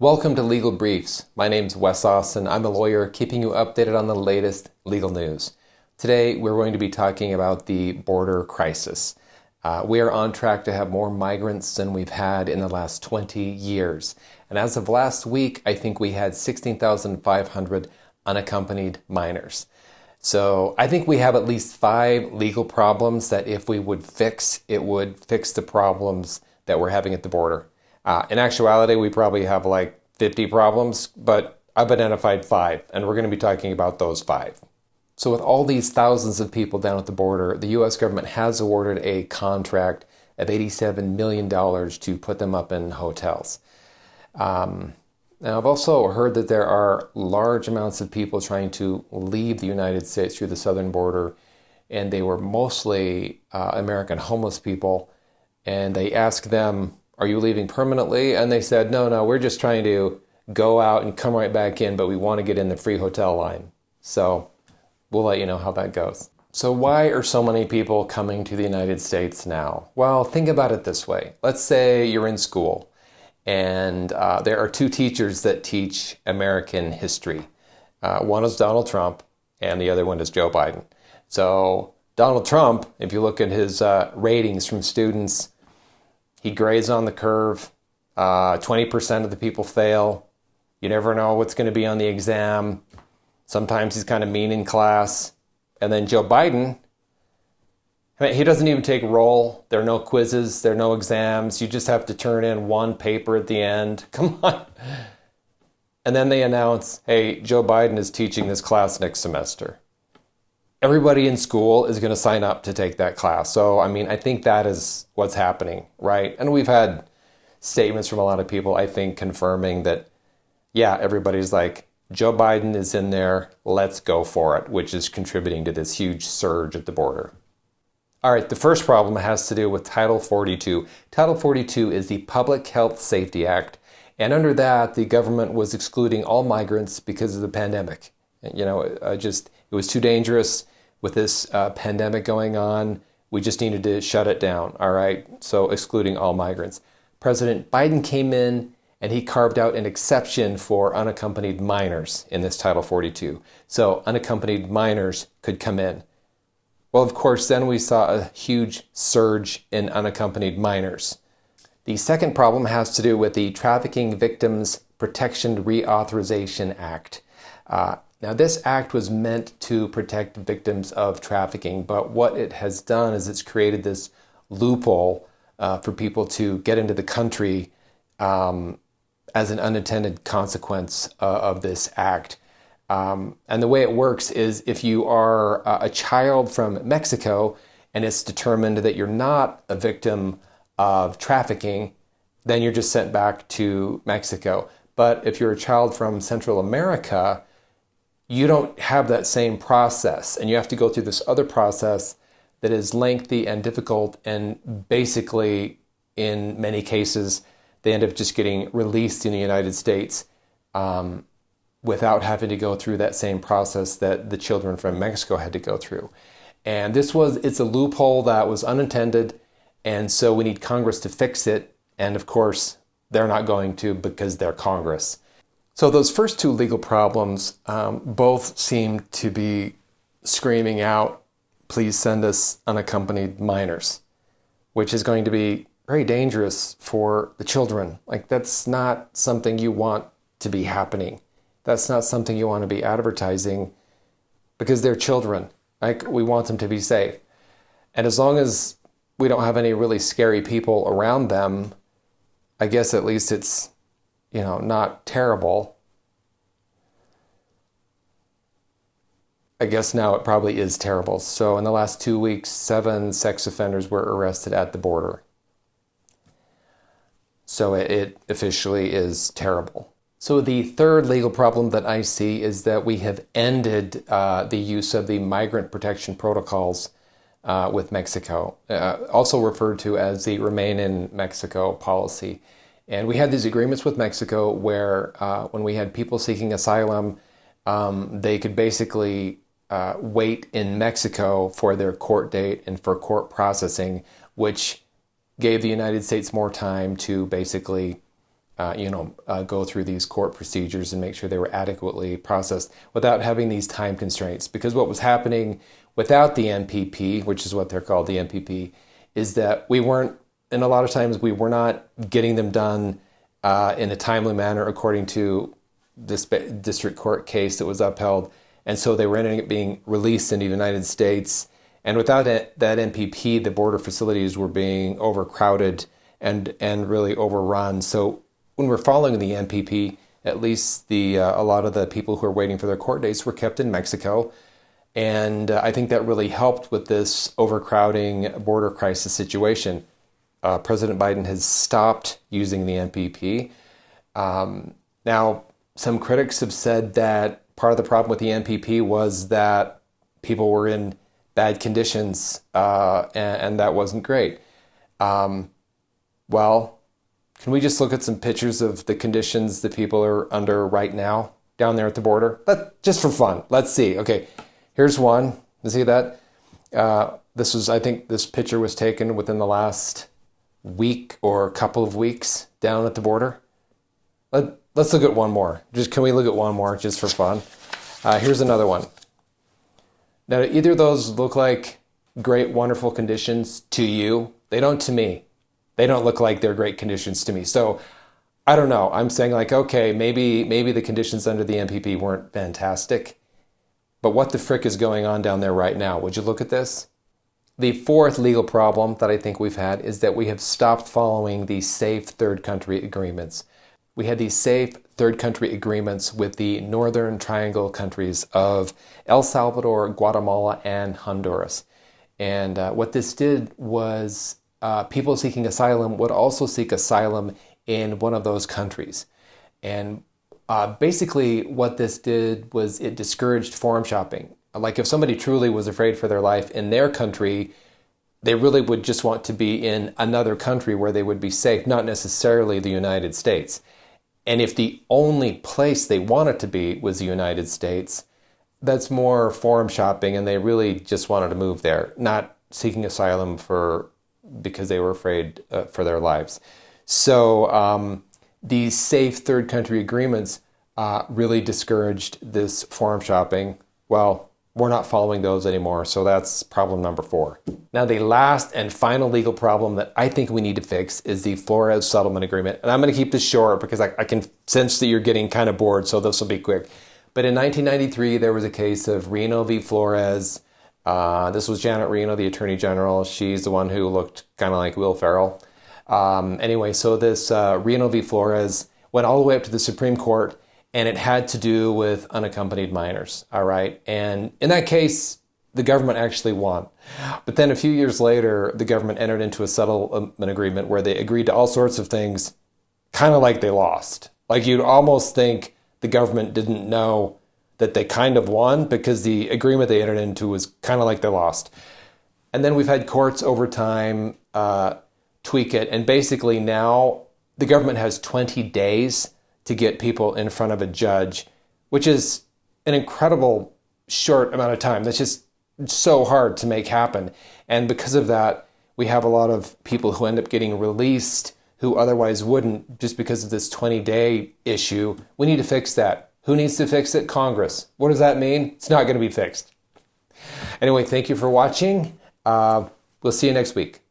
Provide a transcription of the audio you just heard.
Welcome to Legal Briefs. My name's Wes Austin. I'm a lawyer keeping you updated on the latest legal news. Today, we're going to be talking about the border crisis. We are on track to have more migrants than we've had in the last 20 years. And as of last week, I think we had 16,500 unaccompanied minors. So I think we have at least 5 legal problems that if we would fix, it would fix the problems that we're having at the border. In actuality, we probably have like 50 problems, but I've identified 5, and we're going to be talking about those 5. So with all these thousands of people down at the border, the U.S. government has awarded a contract of $87 million to put them up in hotels. Now, I've also heard that there are large amounts of people trying to leave the United States through the southern border, and they were mostly American homeless people, and they asked them, "Are you leaving permanently?" And they said, no, we're just trying to go out and come right back in, but we want to get in the free hotel line. So we'll let you know how that goes. So why are so many people coming to the United States now? Well, think about it this way. Let's say you're in school and there are 2 teachers that teach American history. One is Donald Trump and the other one is Joe Biden. So Donald Trump, if you look at his ratings from students, he grades on the curve. 20% of the people fail. You never know what's going to be on the exam. Sometimes he's kind of mean in class. And then Joe Biden, he doesn't even take roll. There are no quizzes. There are no exams. You just have to turn in one paper at the end. Come on. And then they announce, hey, Joe Biden is teaching this class next semester. Everybody in school is going to sign up to take that class. So, I think that is what's happening, right? And we've had statements from a lot of people, I think, confirming that, yeah, everybody's like, Joe Biden is in there, let's go for it, which is contributing to this huge surge at the border. All right, the first problem has to do with Title 42. Title 42 is the Public Health Safety Act. And under that, the government was excluding all migrants because of the pandemic. It was too dangerous. With this pandemic going on, we just needed to shut it down, all right? So excluding all migrants. President Biden came in and he carved out an exception for unaccompanied minors in this Title 42. So unaccompanied minors could come in. Well, of course, then we saw a huge surge in unaccompanied minors. The second problem has to do with the Trafficking Victims Protection Reauthorization Act. Now, this act was meant to protect victims of trafficking, but what it has done is it's created this loophole for people to get into the country as an unintended consequence of this act. And the way it works is if you are a child from Mexico and it's determined that you're not a victim of trafficking, then you're just sent back to Mexico. But if you're a child from Central America, you don't have that same process, and you have to go through this other process that is lengthy and difficult, and basically, in many cases, they end up just getting released in the United States without having to go through that same process that the children from Mexico had to go through. And it's a loophole that was unintended, and so we need Congress to fix it, and of course, they're not going to because they're Congress. So those first 2 legal problems both seem to be screaming out, please send us unaccompanied minors, which is going to be very dangerous for the children. Like, that's not something you want to be happening. That's not something you want to be advertising because they're children. Like, we want them to be safe. And as long as we don't have any really scary people around them, I guess at least it's not terrible. I guess now it probably is terrible. So in the last 2 weeks, 7 sex offenders were arrested at the border. So it officially is terrible. So the third legal problem that I see is that we have ended the use of the migrant protection protocols with Mexico, also referred to as the Remain in Mexico policy. And we had these agreements with Mexico where when we had people seeking asylum, they could basically wait in Mexico for their court date and for court processing, which gave the United States more time to basically go through these court procedures and make sure they were adequately processed without having these time constraints. Because what was happening without the MPP, which is what they're called, the MPP, is that we weren't, and a lot of times we were not getting them done in a timely manner according to this district court case that was upheld. And so they were ending up being released in the United States. And without that MPP, the border facilities were being overcrowded and really overrun. So when we're following the MPP, at least a lot of the people who are waiting for their court dates were kept in Mexico. And I think that really helped with this overcrowding border crisis situation. President Biden has stopped using the MPP. Now, some critics have said that part of the problem with the MPP was that people were in bad conditions, and that wasn't great. Well, can we just look at some pictures of the conditions that people are under right now down there at the border? Just for fun. Let's see. Okay, here's one. You see that? I think this picture was taken within the last week or a couple of weeks down at the border. Let's look at one more. Can we look at one more just for fun? Here's another one. Now, either of those look like great, wonderful conditions to you. They don't to me. They don't look like they're great conditions to me. So I don't know. I'm saying like, okay, maybe the conditions under the MPP weren't fantastic. But what the frick is going on down there right now? Would you look at this? The fourth legal problem that I think we've had is that we have stopped following the safe third country agreements. We had these safe third country agreements with the Northern Triangle countries of El Salvador, Guatemala, and Honduras. And what this did was people seeking asylum would also seek asylum in one of those countries. And basically what this did was it discouraged forum shopping. Like if somebody truly was afraid for their life in their country, they really would just want to be in another country where they would be safe, not necessarily the United States. And if the only place they wanted to be was the United States, that's more forum shopping, and they really just wanted to move there, not seeking asylum because they were afraid for their lives. So these safe third country agreements really discouraged this forum shopping. Well, we're not following those anymore, so that's problem number 4. Now, the last and final legal problem that I think we need to fix is the Flores Settlement Agreement. And I'm going to keep this short because I can sense that you're getting kind of bored, so this will be quick. But in 1993, there was a case of Reno v. Flores. This was Janet Reno, the Attorney General. She's the one who looked kind of like Will Ferrell. Anyway, so this Reno v. Flores went all the way up to the Supreme Court, and it had to do with unaccompanied minors, all right? And in that case, the government actually won. But then a few years later, the government entered into a settlement agreement where they agreed to all sorts of things, kind of like they lost. Like you'd almost think the government didn't know that they kind of won because the agreement they entered into was kind of like they lost. And then we've had courts over time tweak it. And basically now the government has 20 days to get people in front of a judge, which is an incredible short amount of time. That's just so hard to make happen. And because of that, we have a lot of people who end up getting released who otherwise wouldn't just because of this 20-day issue. We need to fix that. Who needs to fix it? Congress. What does that mean? It's not going to be fixed. Anyway, thank you for watching. We'll see you next week.